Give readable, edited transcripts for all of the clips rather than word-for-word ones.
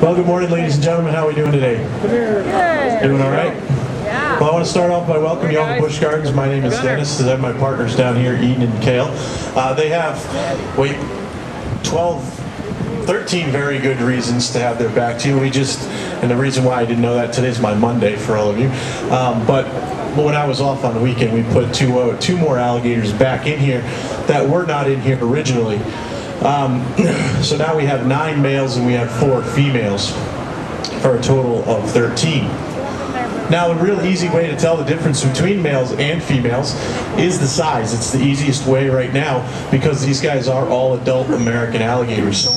Well, good morning, ladies and gentlemen. How are we doing today? Good. Doing all right? Yeah. Well, I want to start off by welcoming you all to Busch Gardens. My name is Dennis. I have my partners down here, Eden and Kale. They have, 13 very good reasons to have their back to you. And the reason why I didn't know that, today's my Monday for all of you. But when I was off on the weekend, we put two more alligators back in here that were not in here originally. So now we have 9 males and we have 4 females for a total of 13. Now, a real easy way to tell the difference between males and females is the size. It's the easiest way right now because these guys are all adult American alligators.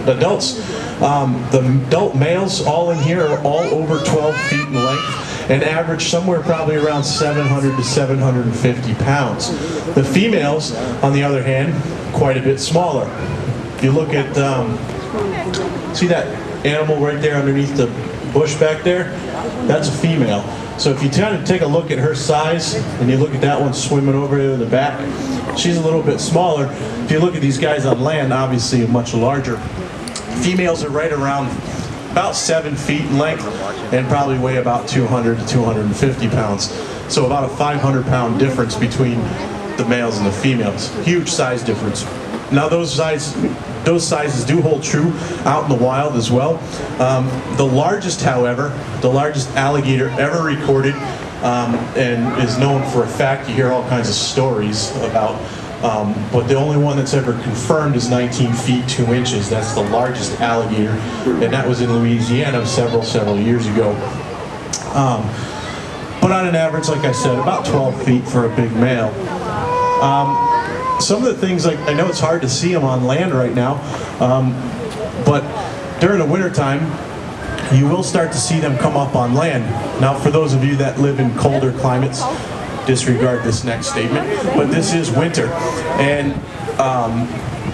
Adults. The adult males all in here are all over 12 feet in length and average somewhere probably around 700 to 750 pounds. The females, on the other hand, quite a bit smaller. If you look at, see that animal right there underneath the bush back there? That's a female. So if you kind of take a look at her size and you look at that one swimming over there in the back, she's a little bit smaller. If you look at these guys on land, obviously much larger. Females are right around about 7 feet in length and probably weigh about 200 to 250 pounds. So about a 500-pound difference between the males and the females. Huge size difference. Now those sizes do hold true out in the wild as well. The largest, however, the largest alligator ever recorded and is known for a fact, you hear all kinds of stories about, but the only one that's ever confirmed is 19 feet 2 inches. That's the largest alligator, and that was in Louisiana several years ago. But on an average, like I said, about 12 feet for a big male. Some of the things, like I know it's hard to see them on land right now, but during the wintertime, you will start to see them come up on land. Now, for those of you that live in colder climates, disregard this next statement, but this is winter. And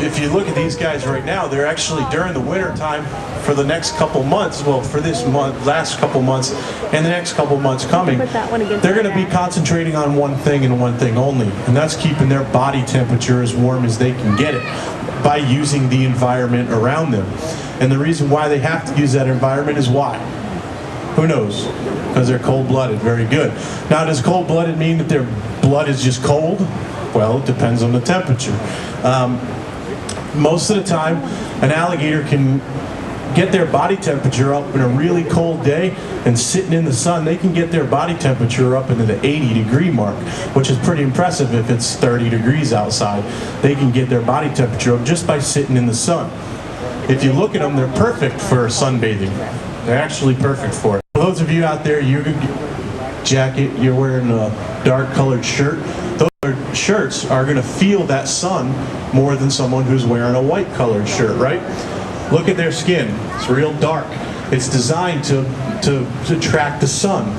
if you look at these guys right now, they're actually during the winter time for the next couple months, well, for this month, last couple months, and the next couple months coming, they're going to be concentrating on one thing and one thing only, and that's keeping their body temperature as warm as they can get it by using the environment around them. And the reason why they have to use that environment is why? Who knows? Because they're cold-blooded. Very good. Now, does cold-blooded mean that their blood is just cold? Well, it depends on the temperature. Most of the time, an alligator can get their body temperature up in a really cold day, and sitting in the sun, they can get their body temperature up into the 80-degree mark, which is pretty impressive if it's 30 degrees outside. They can get their body temperature up just by sitting in the sun. If you look at them, they're perfect for sunbathing. They're actually perfect for it. For those of you out there, your jacket, you're wearing a dark colored shirt, those shirts are going to feel that sun more than someone who's wearing a white colored shirt, right? Look at their skin. It's real dark. It's designed to track the sun.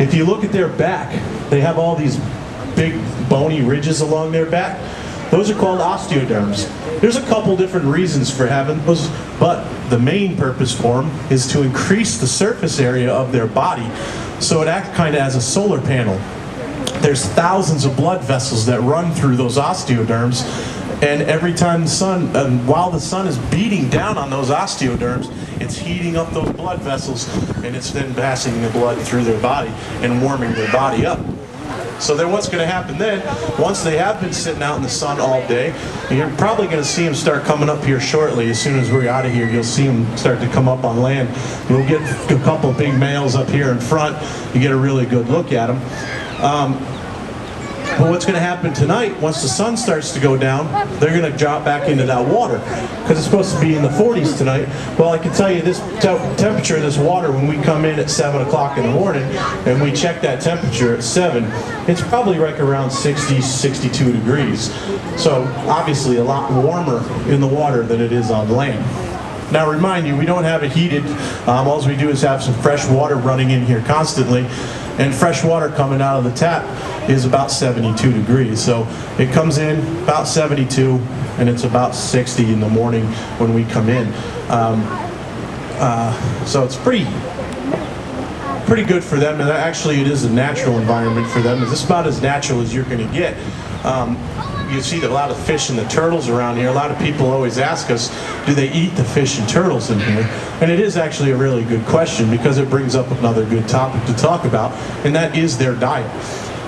If you look at their back, they have all these big bony ridges along their back. Those are called osteoderms. There's a couple different reasons for having those, but the main purpose for them is to increase the surface area of their body so it acts kind of as a solar panel. There's thousands of blood vessels that run through those osteoderms, and every time the sun, while the sun is beating down on those osteoderms, it's heating up those blood vessels, and it's then passing the blood through their body and warming their body up. So then what's going to happen then, once they have been sitting out in the sun all day, you're probably going to see them start coming up here shortly. As soon as we're out of here, you'll see them start to come up on land. We'll get a couple big males up here in front. You get a really good look at them. But what's going to happen tonight, once the sun starts to go down, they're going to drop back into that water because it's supposed to be in the 40s tonight. Well, I can tell you this temperature of this water when we come in at 7 o'clock in the morning and we check that temperature at 7, it's probably right around 60, 62 degrees. So obviously a lot warmer in the water than it is on land. Now, remind you, we don't have it heated. All we do is have some fresh water running in here constantly, and fresh water coming out of the tap is about 72 degrees. So it comes in about 72, and it's about 60 in the morning when we come in. So it's pretty good for them, and actually it is a natural environment for them. It's about as natural as you're going to get. you see a lot of fish and the turtles around here. A lot of people always ask us, do they eat the fish and turtles in here? And it is actually a really good question because it brings up another good topic to talk about, and that is their diet.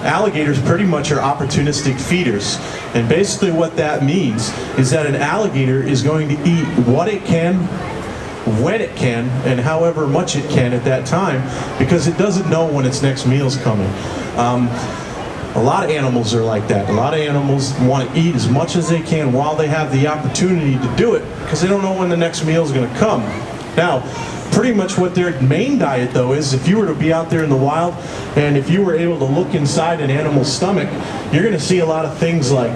Alligators pretty much are opportunistic feeders, and basically what that means is that an alligator is going to eat what it can, when it can, and however much it can at that time, because it doesn't know when its next meal's coming. A lot of animals are like that. A lot of animals want to eat as much as they can while they have the opportunity to do it, because they don't know when the next meal is going to come. Now, pretty much what their main diet, though, is if you were to be out there in the wild and if you were able to look inside an animal's stomach, you're going to see a lot of things like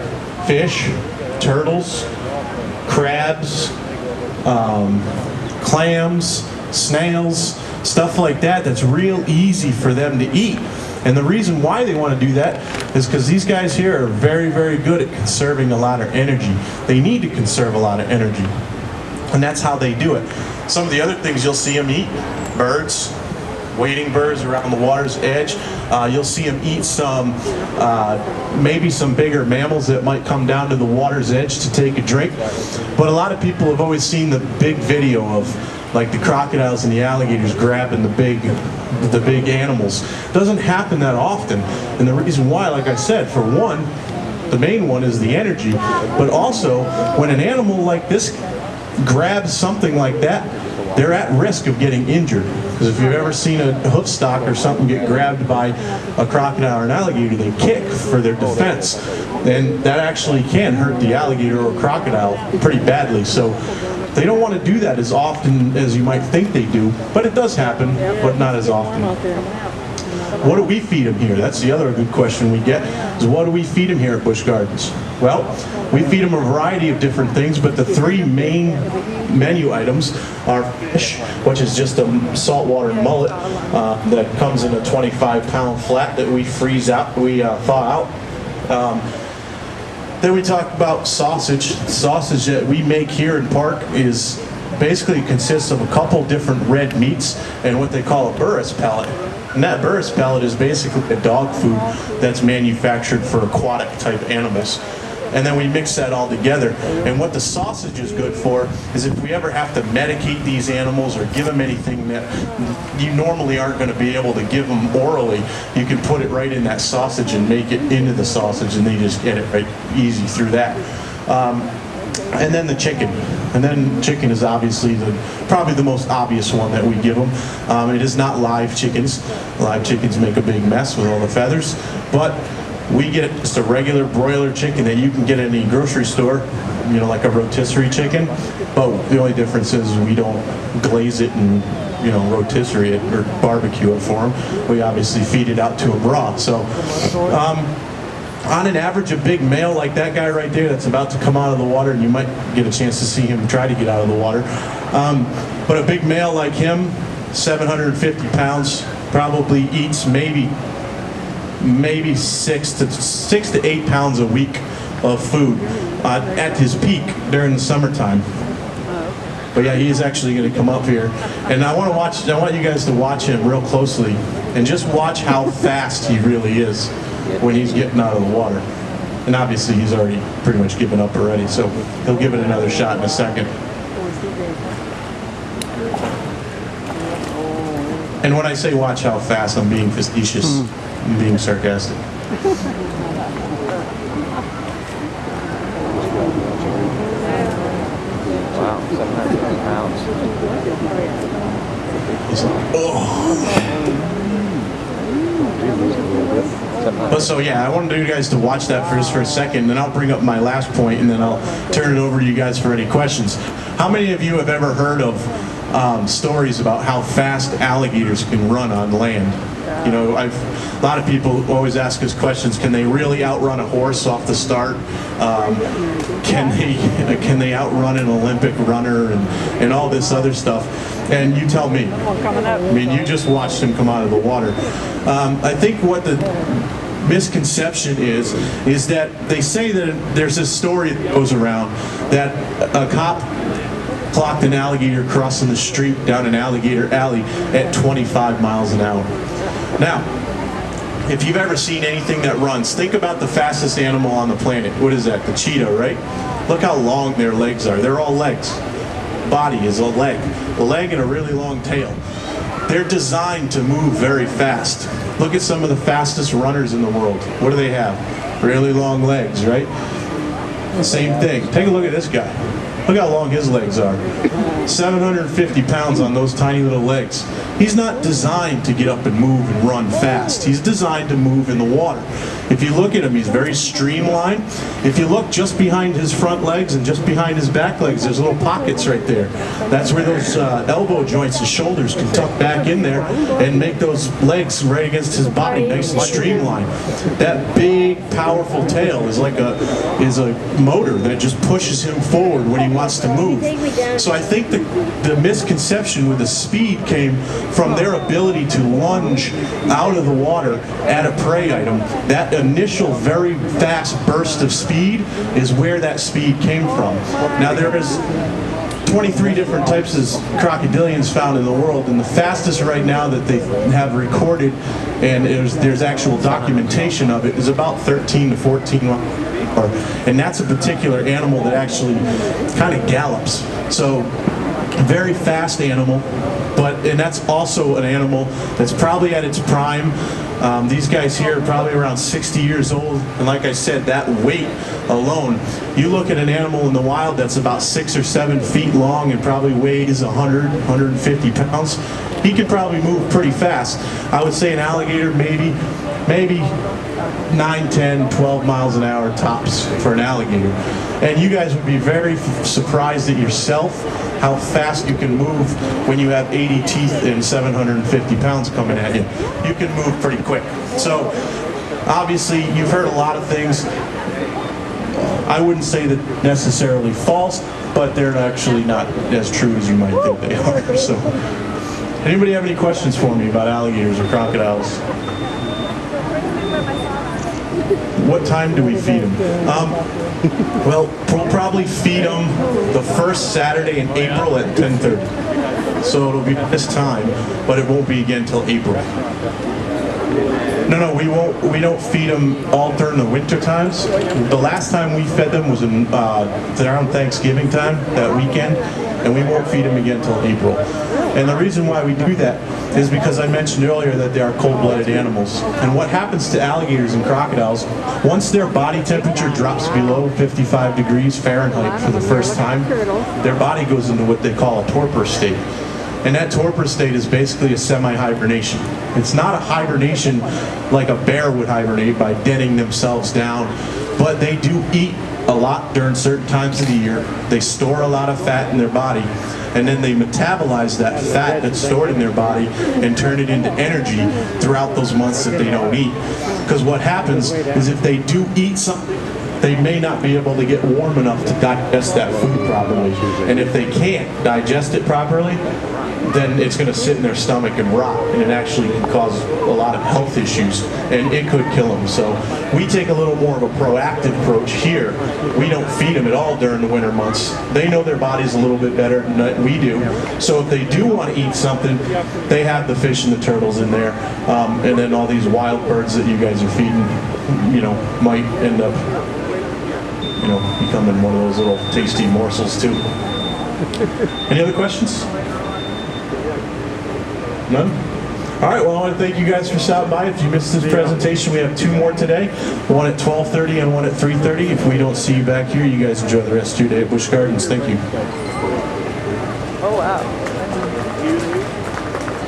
fish, turtles, crabs, clams, snails, stuff like that that's real easy for them to eat. And the reason why they want to do that is because these guys here are very, very good at conserving a lot of energy. They need to conserve a lot of energy. And that's how they do it. Some of the other things you'll see them eat: birds, wading birds around the water's edge. You'll see them eat some, maybe some bigger mammals that might come down to the water's edge to take a drink. But a lot of people have always seen the big video of like the crocodiles and the alligators grabbing the big animals. Doesn't happen that often. And the reason why, like I said, for one, the main one is the energy, but also when an animal like this grabs something like that, they're at risk of getting injured. Because if you've ever seen a hoofstock or something get grabbed by a crocodile or an alligator, they kick for their defense. And that actually can hurt the alligator or crocodile pretty badly. So they don't want to do that as often as you might think they do, but it does happen, but not as often. What do we feed them here? That's the other good question we get, is what do we feed them here at Busch Gardens? Well, we feed them a variety of different things, but the three main menu items are fish, which is just a saltwater mullet that comes in a 25-pound flat that we freeze out, we thaw out. Then we talk about sausage. The sausage that we make here in Park is basically consists of a couple different red meats and what they call a burris pellet. And that burris pellet is basically a dog food that's manufactured for aquatic type animals. And then we mix that all together. And what the sausage is good for is if we ever have to medicate these animals or give them anything that you normally aren't going to be able to give them orally, you can put it right in that sausage and make it into the sausage, and they just get it right easy through that. And then the chicken. And then chicken is obviously probably the most obvious one that we give them. It is not live chickens. Live chickens make a big mess with all the feathers. But we get just a regular broiler chicken that you can get in any grocery store, you know, like a rotisserie chicken. But the only difference is we don't glaze it and, you know, rotisserie it or barbecue it for them. We obviously feed it out to them raw. So, on an average, a big male like that guy right there that's about to come out of the water, and you might get a chance to see him try to get out of the water. But a big male like him, 750 pounds, probably eats maybe 6 to 8 pounds a week of food at his peak during the summertime. But yeah, he is actually going to come up here, and I want you guys to watch him real closely, and just watch how fast he really is when he's getting out of the water. And obviously he's already pretty much given up already, so he'll give it another shot in a second. And when I say watch how fast, I'm being facetious. I'm being sarcastic. Wow, 710 pounds. But so yeah, I wanted you guys to watch that for a second, then I'll bring up my last point, and then I'll turn it over to you guys for any questions. How many of you have ever heard of stories about how fast alligators can run on land? You know, a lot of people always ask us questions: can they really outrun a horse off the start? Can they outrun an Olympic runner and all this other stuff? And you tell me. I mean, you just watched him come out of the water. I think what the misconception is that they say that there's this story that goes around that a cop clocked an alligator crossing the street down an alligator alley at 25 miles an hour. Now, if you've ever seen anything that runs, think about the fastest animal on the planet. What is that? The cheetah, right? Look how long their legs are. They're all legs. Body is a leg and a really long tail. They're designed to move very fast. Look at some of the fastest runners in the world. What do they have? Really long legs, right? Same thing. Take a look at this guy. Look how long his legs are. 750 pounds on those tiny little legs. He's not designed to get up and move and run fast. He's designed to move in the water. If you look at him, he's very streamlined. If you look just behind his front legs and just behind his back legs, there's little pockets right there. That's where those elbow joints, his shoulders can tuck back in there and make those legs right against his body, nice and streamlined. That big, powerful tail is like a motor that just pushes him forward when he wants to move. So I think the misconception with the speed came from their ability to lunge out of the water at a prey item. That initial very fast burst of speed is where that speed came from. Now there is 23 different types of crocodilians found in the world, and the fastest right now that they have recorded, and there's actual documentation of it, is about 13 to 14 miles per hour. And that's a particular animal that actually kind of gallops. So very fast animal, and that's also an animal that's probably at its prime. These guys here are probably around 60 years old, and like I said, that weight alone, you look at an animal in the wild that's about 6 or 7 feet long and probably weighs 100, 150 pounds, he could probably move pretty fast. I would say an alligator maybe 9, 10, 12 miles an hour tops for an alligator. And you guys would be very surprised at yourself how fast you can move when you have 80 teeth and 750 pounds coming at you. You can move pretty quick. So obviously you've heard a lot of things. I wouldn't say that necessarily false, but they're actually not as true as you might think they are. So anybody have any questions for me about alligators or crocodiles? What time do we feed them? Well, we'll probably feed them the first Saturday in April at 10:30. So it'll be this time, but it won't be again until April. No, we won't. We don't feed them all during the winter times. The last time we fed them was around Thanksgiving time, that weekend, and we won't feed them again until April. And the reason why we do that is because I mentioned earlier that they are cold-blooded animals. And what happens to alligators and crocodiles, once their body temperature drops below 55 degrees Fahrenheit for the first time, their body goes into what they call a torpor state. And that torpor state is basically a semi-hibernation. It's not a hibernation like a bear would hibernate by deading themselves down, but they do eat a lot during certain times of the year. They store a lot of fat in their body, and then they metabolize that fat that's stored in their body and turn it into energy throughout those months that they don't eat. Because what happens is if they do eat something, they may not be able to get warm enough to digest that food properly. And if they can't digest it properly, then it's going to sit in their stomach and rot, and it actually can cause a lot of health issues, and it could kill them. So we take a little more of a proactive approach here. We don't feed them at all during the winter months. They know their bodies a little bit better than we do. So if they do want to eat something, they have the fish and the turtles in there, and then all these wild birds that you guys are feeding, might end up, becoming one of those little tasty morsels too. Any other questions? None? All right, well, I want to thank you guys for stopping by. If you missed this presentation, we have 2 more today. One at 12:30 and one at 3:30. If we don't see you back here, you guys enjoy the rest of your day at Busch Gardens. Thank you. Oh, wow.